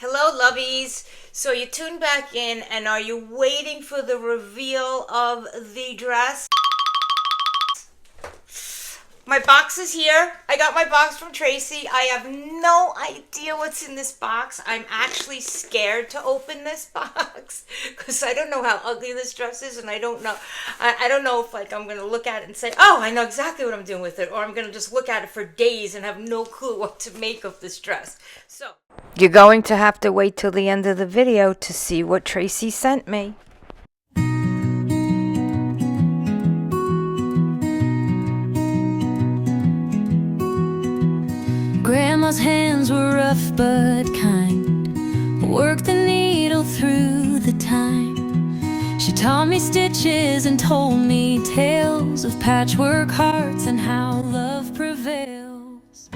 Hello, lovies. So you tuned back in, and are you waiting for the reveal of the dress? My box is here. I got my box from Traci. I have no idea what's in this box. I'm actually scared to open this box because I don't know how ugly this dress is, and I don't know. I don't know if I'm going to look at it and say, "Oh, I know exactly what I'm doing with it," or I'm going to just look at it for days and have no clue what to make of this dress. So you're going to have to wait till the end of the video to see what Traci sent me. Grandma's hands were rough but kind, worked the needle through the time. She taught me stitches and told me tales of patchwork hearts and how love prevails.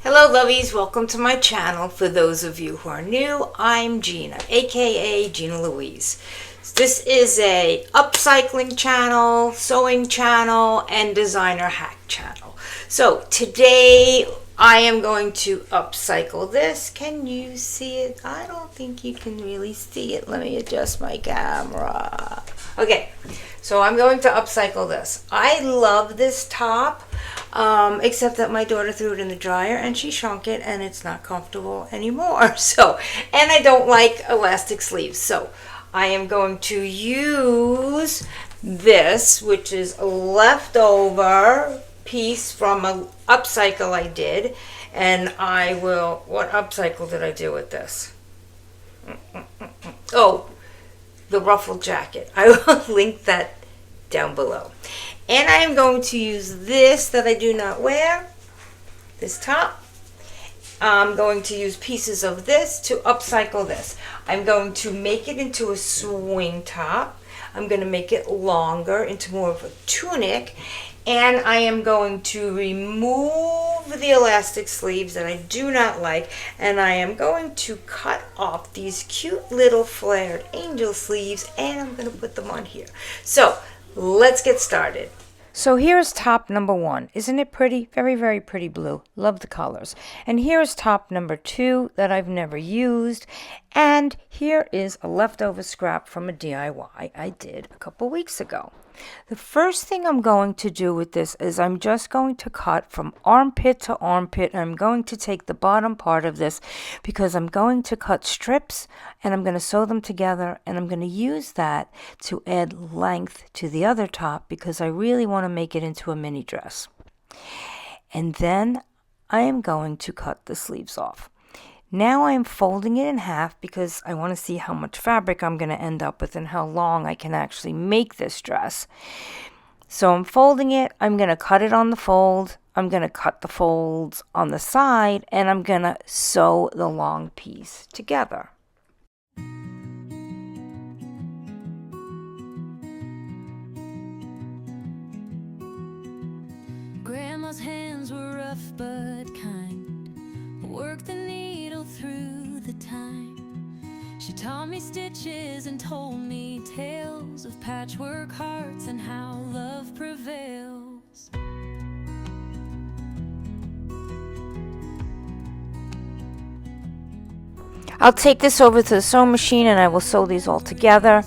Hello, lovies. Welcome to my channel. For those of you who are new, I'm Gina, aka Gina Louise. This is a upcycling channel, sewing channel, and designer hack channel. So today I am going to upcycle this. Can you see it? I don't think you can really see it. Let me adjust my camera. Okay, so I'm going to upcycle this. I love this top, except that my daughter threw it in the dryer and she shrunk it and it's not comfortable anymore. So, and I don't like elastic sleeves. So I am going to use this, which is a leftover piece from a upcycle I did, and I will, what upcycle did I do with this? Oh, the ruffled jacket. I will link that down below. And I am going to use this that I do not wear, this top. I'm going to use pieces of this to upcycle this. I'm going to make it into a swing top. I'm going to make it longer into more of a tunic. And I am going to remove the elastic sleeves that I do not like. And I am going to cut off these cute little flared angel sleeves. And I'm going to put them on here. So let's get started. So here's top number 1. Isn't it pretty? Very, very pretty blue. Love the colors. And here's top number 2 that I've never used. And here is a leftover scrap from a DIY I did a couple weeks ago. The first thing I'm going to do with this is I'm just going to cut from armpit to armpit. I'm going to take the bottom part of this because I'm going to cut strips and I'm going to sew them together, and I'm going to use that to add length to the other top because I really want to make it into a mini dress. And then I am going to cut the sleeves off. Now I am folding it in half because I want to see how much fabric I'm going to end up with and how long I can actually make this dress. So I'm folding it. I'm going to cut it on the fold. I'm going to cut the folds on the side, and I'm going to sew the long piece together. Grandma's hands were rough but kind, worked the needle through the time. She taught me stitches and told me tales of patchwork hearts and how love prevails. I'll take this over to the sewing machine and I will sew these all together.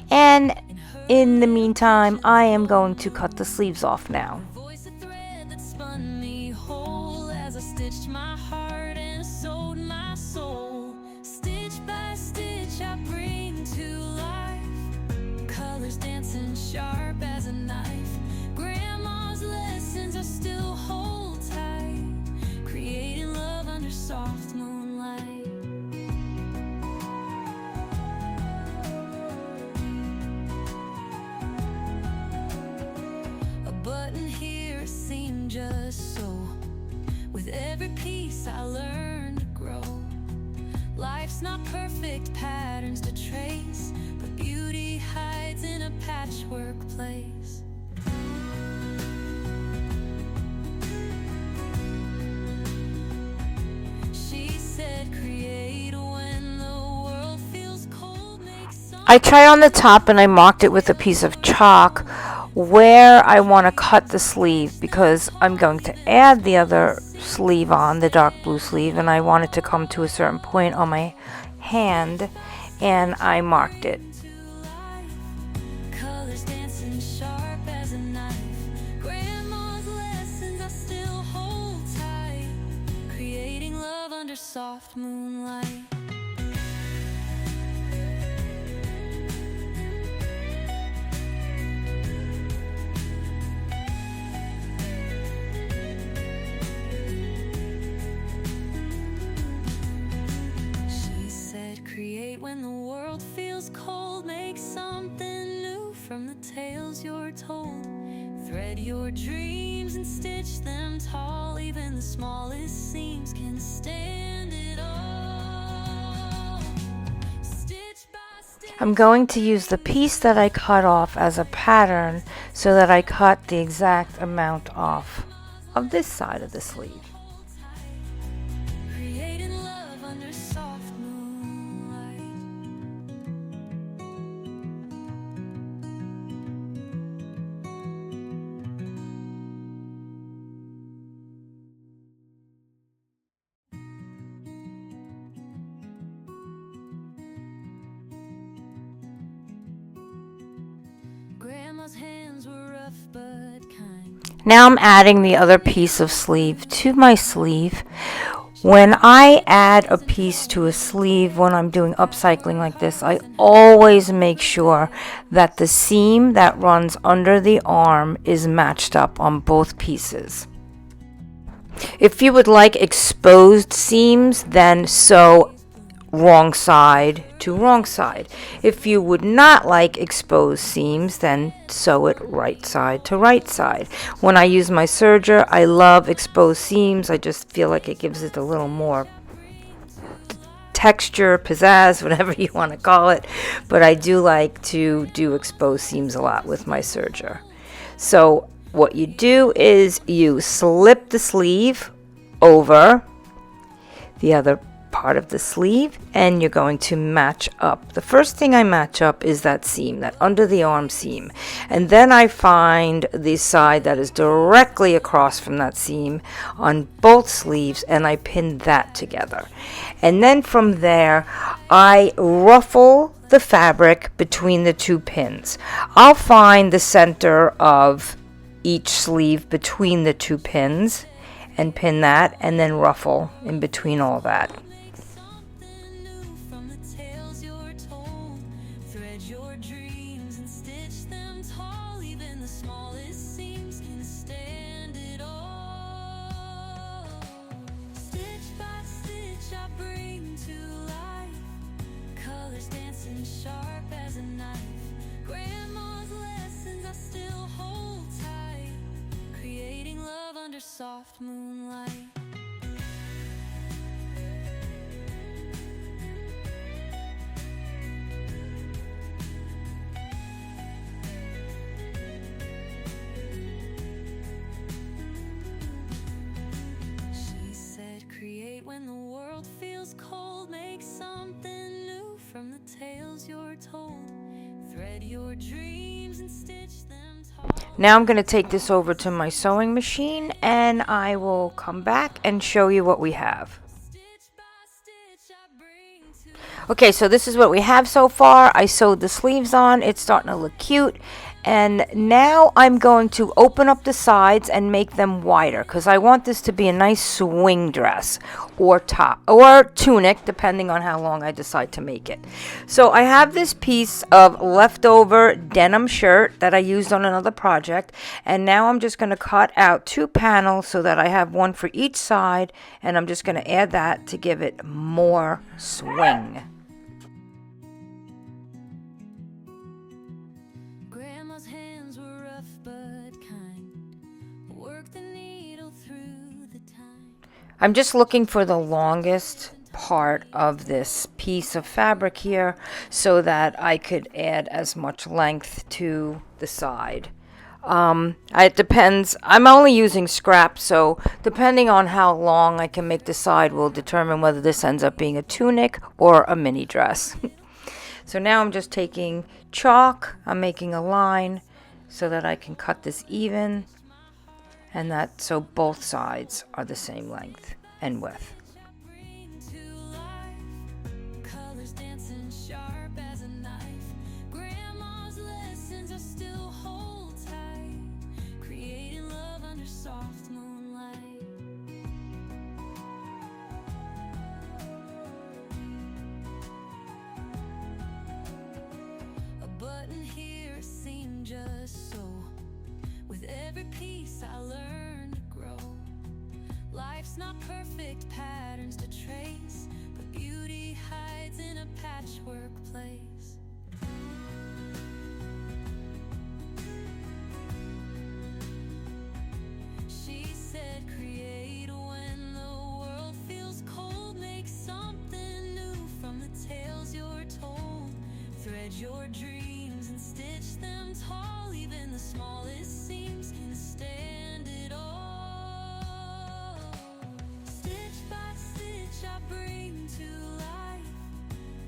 And in the meantime, I am going to cut the sleeves off now. Voice a thread that spun me whole as I stitched my heart and sewed my soul. Stitch by stitch I bring to life, colors dancing sharp as a knife. Grandma's lessons I still hold tight, creating love under soft moonlight. Button here seemed just so. With every piece I learned to grow. Life's not perfect, patterns to trace, but beauty hides in a patchwork place. She said create when the world feels cold, make some. I tried on the top and I marked it with a piece of chalk where I want to cut the sleeve because I'm going to add the other sleeve on, the dark blue sleeve, and I want it to come to a certain point on my hand, and I marked it. Colors dancing sharp as a knife. Grandma's lessons I still hold tight. Creating love under soft moonlight. Create when the world feels cold. Make something new from the tales you're told. Thread your dreams and stitch them tall. Even the smallest seams can stand it all. Stitch by stitch. I'm going to use the piece that I cut off as a pattern so that I cut the exact amount off of this side of the sleeve. Creating love under soft moonlight. Grandma's hands were rough but kind. Now I'm adding the other piece of sleeve to my sleeve. When I add a piece to a sleeve, when I'm doing upcycling like this, I always make sure that the seam that runs under the arm is matched up on both pieces. If you would like exposed seams, then sew wrong side to wrong side. If you would not like exposed seams, then sew it right side to right side. When I use my serger, I love exposed seams. I just feel like it gives it a little more texture, pizzazz, whatever you want to call it. But I do like to do exposed seams a lot with my serger. So what you do is you slip the sleeve over the other part of the sleeve, and you're going to match up. The first thing I match up is that seam, that under the arm seam, and then I find the side that is directly across from that seam on both sleeves, and I pin that together. And then from there I ruffle the fabric between the two pins. I'll find the center of each sleeve between the two pins and pin that, and then ruffle in between all that. Soft moonlight. She said, create when the world feels cold. Make something new from the tales you're told. Thread your dreams and stitch them tall. Now I'm going to take this over to my sewing machine, and I will come back and show you what we have. Okay, so this is what we have so far. I sewed the sleeves on. It's starting to look cute. And now I'm going to open up the sides and make them wider, because I want this to be a nice swing dress or top or tunic, depending on how long I decide to make it. So I have this piece of leftover denim shirt that I used on another project, and now I'm just going to cut out 2 panels so that I have one for each side, and I'm just going to add that to give it more swing. I'm just looking for the longest part of this piece of fabric here so that I could add as much length to the side. It depends. I'm only using scrap, so depending on how long I can make the side will determine whether this ends up being a tunic or a mini dress. So now I'm just taking chalk. I'm making a line so that I can cut this even. and that so both sides are the same length and width. Bring to life, colors dancing sharp as a knife. Grandma's lessons I still hold tight, creating love under soft moonlight. A button here seemed just so. With every piece I learned to grow. Life's not perfect, patterns to trace, but beauty hides in a patchwork place. She said, create when the world feels cold. Make something new from the tales you're told. Thread your dreams and stitch them tall. Even the smallest seams can stand it all. Stitch by stitch I bring to life,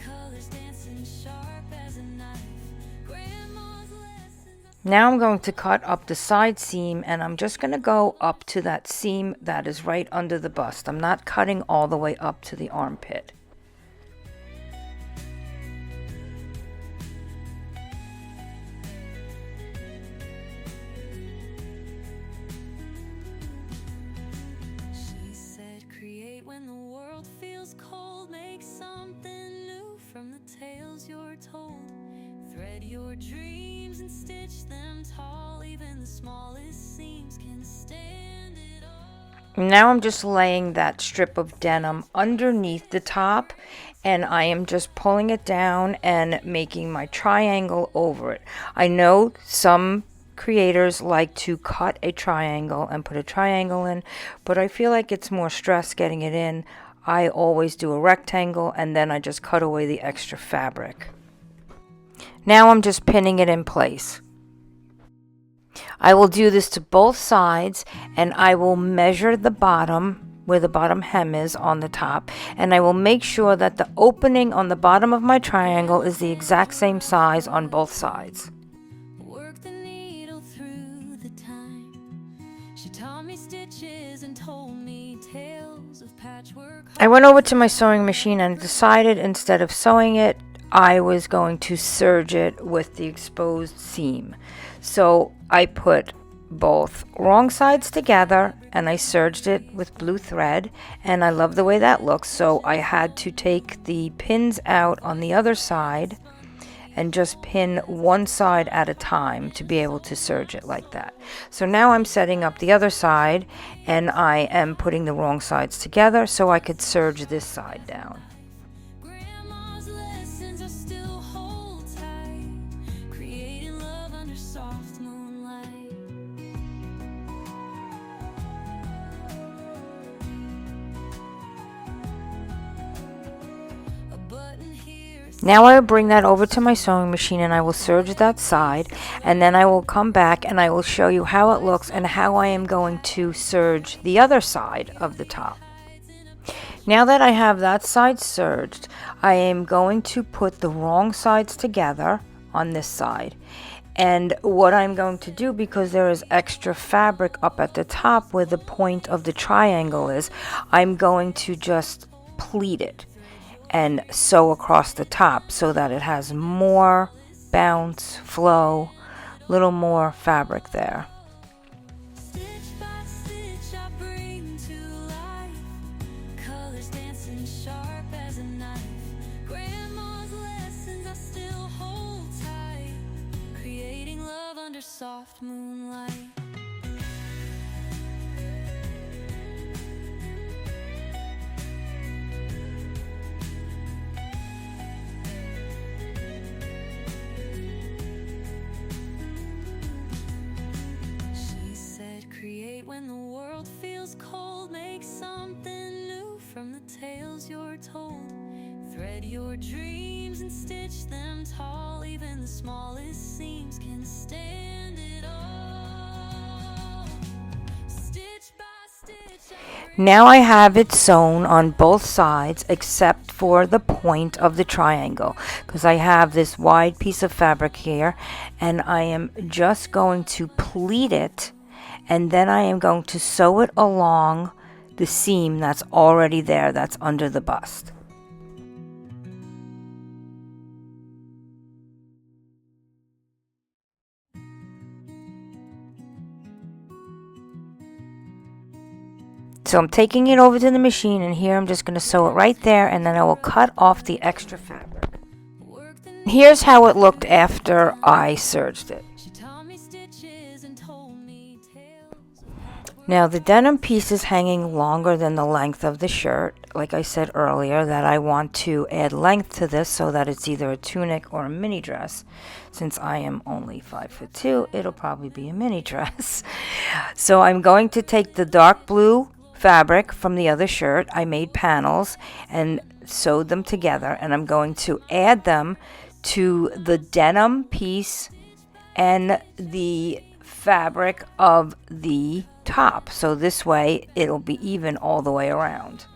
colors dancing sharp as a knife. Grandma's lessons. Now I'm going to cut up the side seam, and I'm just going to go up to that seam that is right under the bust. I'm not cutting all the way up to the armpit. She said, create when the world feels cold. Make something new from the tales you're told. Thread your dreams and stitch them tall. Even the smallest seams can stand it all. Now I'm just laying that strip of denim underneath the top, and I am just pulling it down and making my triangle over it. I know some creators like to cut a triangle and put a triangle in, but I feel like it's more stress getting it in. I always do a rectangle, and then I just cut away the extra fabric. Now I'm just pinning it in place. I will do this to both sides, and I will measure the bottom where the bottom hem is on the top, and I will make sure that the opening on the bottom of my triangle is the exact same size on both sides. Work the needle through the time. She taught me stitches and told me tales of patchwork. I went over to my sewing machine and decided instead of sewing it, I was going to serge it with the exposed seam. So I put both wrong sides together and I serged it with blue thread, and I love the way that looks, so I had to take the pins out on the other side and just pin one side at a time to be able to serge it like that. So now I'm setting up the other side, and I am putting the wrong sides together so I could serge this side down. Grandma's lessons I still hold tight, creating love under soft moonlight. A button here. Now I will bring that over to my sewing machine, and I will serge that side, and then I will come back and I will show you how it looks and how I am going to serge the other side of the top. Now that I have that side serged, I am going to put the wrong sides together on this side. And what I'm going to do, because there is extra fabric up at the top where the point of the triangle is, I'm going to just pleat it and sew across the top so that it has more bounce, flow, little more fabric there. Stitch by stitch I bring to life, colors dancing sharp as a knife. Grandma's lessons I still hold tight, creating love under soft moonlight. She said, create when the world feels cold. Make something new from the tales you're told. Thread your dreams and stitch them tall. Even the smallest seams can stand it all. Stitch by stitch I bring. Now I have it sewn on both sides except for the point of the triangle, because I have this wide piece of fabric here, and I am just going to pleat it and then I am going to sew it along the seam that's already there, that's under the bust. So I'm taking it over to the machine, and here I'm just going to sew it right there, and then I will cut off the extra fabric. Here's how it looked after I serged it. Now the denim piece is hanging longer than the length of the shirt. Like I said earlier, that I want to add length to this so that it's either a tunic or a mini dress. Since I am only 5'2", it'll probably be a mini dress. So I'm going to take the dark blue fabric from the other shirt. I made panels and sewed them together, and I'm going to add them to the denim piece and the fabric of the top, so this way it'll be even all the way around.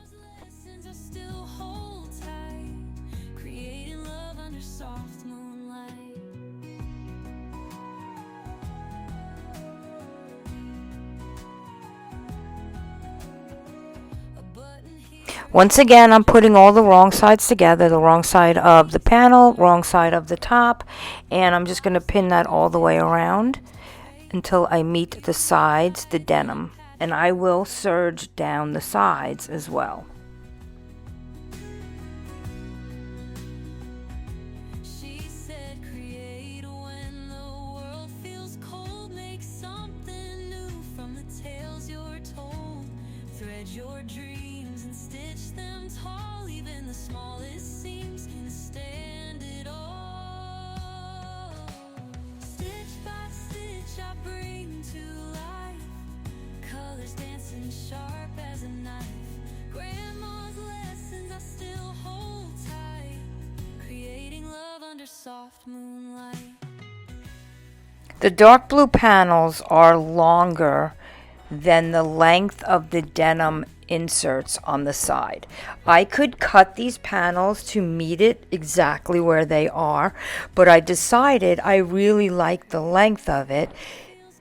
Once again, I'm putting all the wrong sides together, the wrong side of the panel, wrong side of the top, and I'm just going to pin that all the way around until I meet the sides, the denim, and I will serge down the sides as well. Soft moonlight. The dark blue panels are longer than the length of the denim inserts on the side. I could cut these panels to meet it exactly where they are, but I decided I really like the length of it,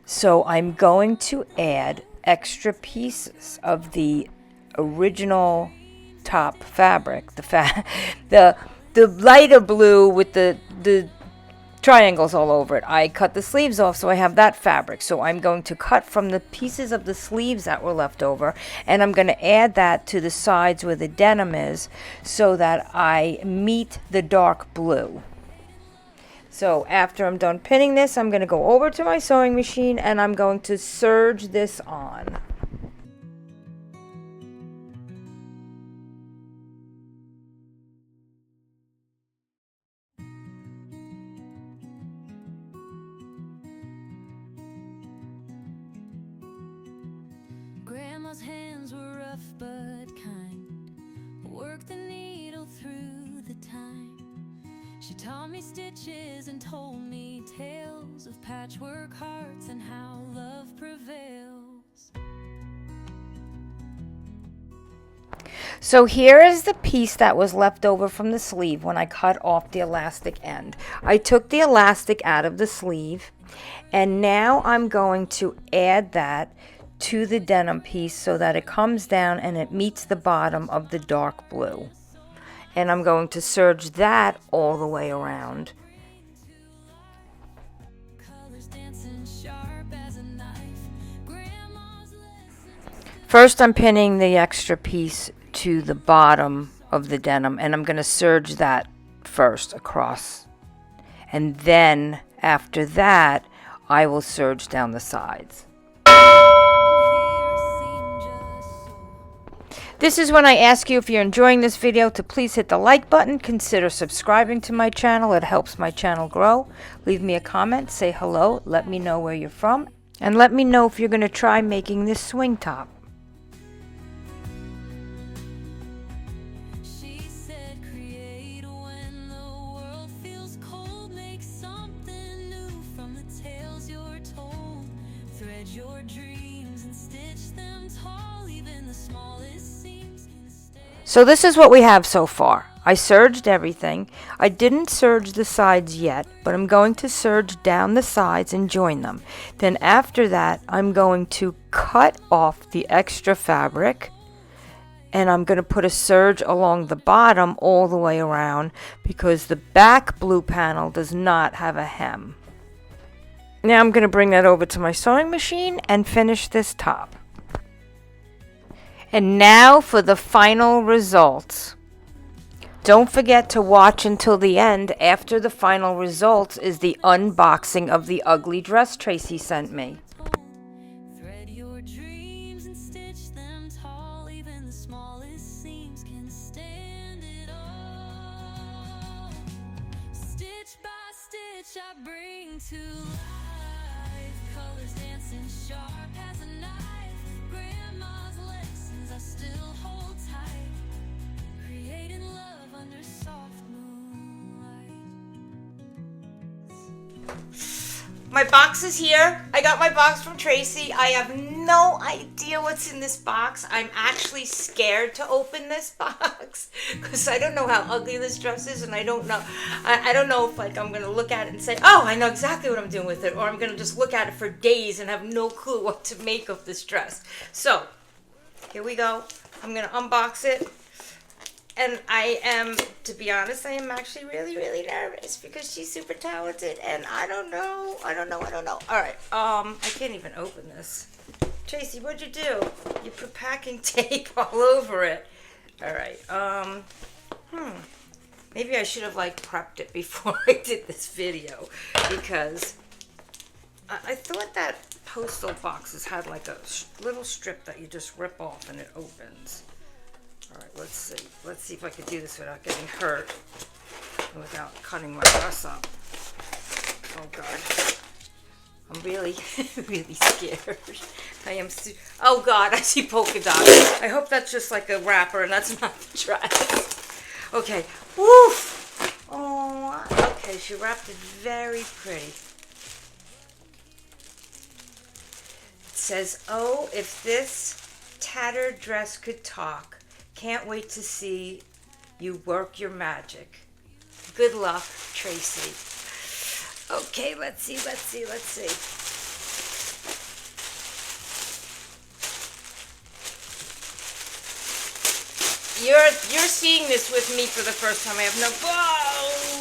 so I'm going to add extra pieces of the original top fabric, the lighter blue with the triangles all over it. I cut the sleeves off, so I have that fabric. So I'm going to cut from the pieces of the sleeves that were left over, and I'm going to add that to the sides where the denim is so that I meet the dark blue. So after I'm done pinning this, I'm going to go over to my sewing machine and I'm going to serge this on. Grandma's hands were rough but kind. Worked the needle through the time. She taught me stitches and told me tales of patchwork hearts and how love prevails. So here is the piece that was left over from the sleeve when I cut off the elastic end. I took the elastic out of the sleeve, and now I'm going to add that to the denim piece so that it comes down and it meets the bottom of the dark blue. And I'm going to serge that all the way around. First, I'm pinning the extra piece to the bottom of the denim, and I'm going to serge that first across. And then after that, I will serge down the sides. This is when I ask you, if you're enjoying this video, to please hit the like button. Consider subscribing to my channel. It helps my channel grow. Leave me a comment, say hello, let me know where you're from, and let me know if you're going to try making this swing top. So this is what we have so far. I serged everything. I didn't serge the sides yet, but I'm going to serge down the sides and join them. Then after that, I'm going to cut off the extra fabric, and I'm going to put a serge along the bottom all the way around because the back blue panel does not have a hem. Now I'm going to bring that over to my sewing machine and finish this top. And now for the final results. Don't forget to watch until the end. After the final results is the unboxing of the ugly dress Traci sent me. Thread your dreams and stitch them tall. Even the smallest seams can stand it all. Stitch by stitch I bring to life. Colors dancing sharp as a knife. Grandma's lessons I still hold tight. Creating love under soft moonlight. My box is here. I got my box from Traci. I have no idea what's in this box. I'm actually scared to open this box because I don't know how ugly this dress is, and I don't know. I don't know if I'm gonna look at it and say, "Oh, I know exactly what I'm doing with it," or I'm gonna just look at it for days and have no clue what to make of this dress. So here we go. I'm gonna unbox it. And I am, to be honest, I am actually really, really nervous because she's super talented, and I don't know. All right, I can't even open this. Traci, what'd you do? You put packing tape all over it. All right, maybe I should have prepped it before I did this video, because I thought that postal boxes had a little strip that you just rip off and it opens. All right, let's see. Let's see if I can do this without getting hurt and without cutting my dress up. Oh, God. I'm really, really scared. I am. Oh, God, I see polka dots. I hope that's just like a wrapper and that's not the dress. Okay. Woof. Oh, okay. She wrapped it very pretty. It says, "Oh, if this tattered dress could talk. Can't wait to see you work your magic. Good luck, Traci." Okay, let's see. You're seeing this with me for the first time. I have no. Whoa!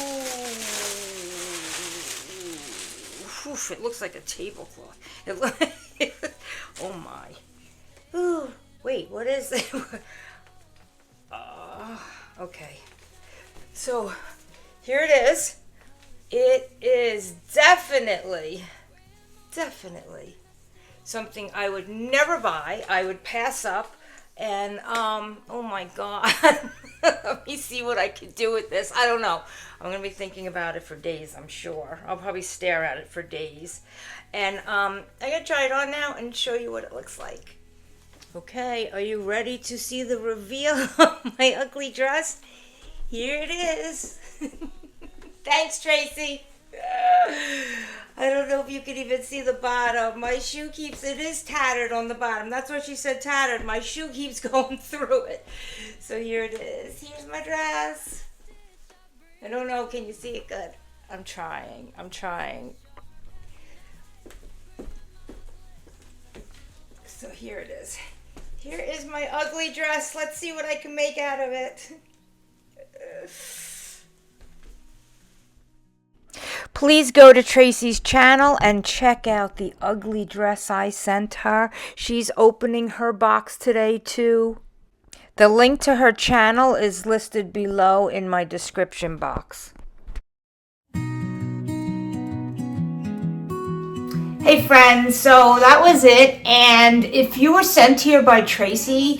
Oof, it looks like a tablecloth. Oh my. Ooh, wait, what is it? Okay, so here it is. It is definitely something I would never buy. I would pass up, and oh my God. Let me see what I can do with this. I don't know. I'm gonna be thinking about it for days, I'm sure. I'll probably stare at it for days, and I'm gonna try it on now and show you what it looks like. Okay, are you ready to see the reveal of my ugly dress? Here it is. Thanks, Traci. I don't know if you can even see the bottom. My shoe it is tattered on the bottom. That's what she said, tattered. My shoe keeps going through it. So here it is. Here's my dress. I don't know, can you see it good? I'm trying. So here it is. Here is my ugly dress. Let's see what I can make out of it. Please go to Traci's channel and check out the ugly dress I sent her. She's opening her box today too. The link to her channel is listed below in my description box. Hey friends, so that was it, and if you were sent here by Traci,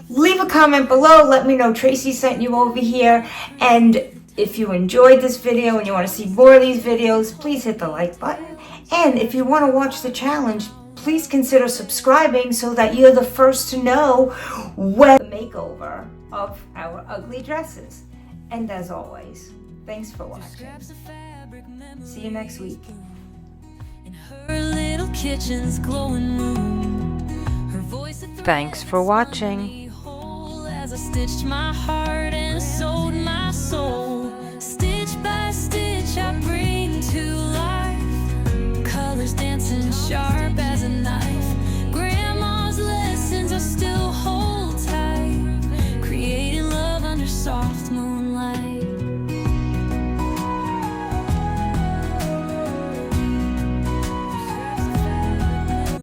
leave a comment below, let me know Traci sent you over here, and if you enjoyed this video and you want to see more of these videos, please hit the like button, and if you want to watch the challenge, please consider subscribing so that you're the first to know when the makeover of our ugly dresses. And as always, thanks for watching. See you next week. Her little kitchen's glowing room. Her voice Thanks for watching. as I stitched my heart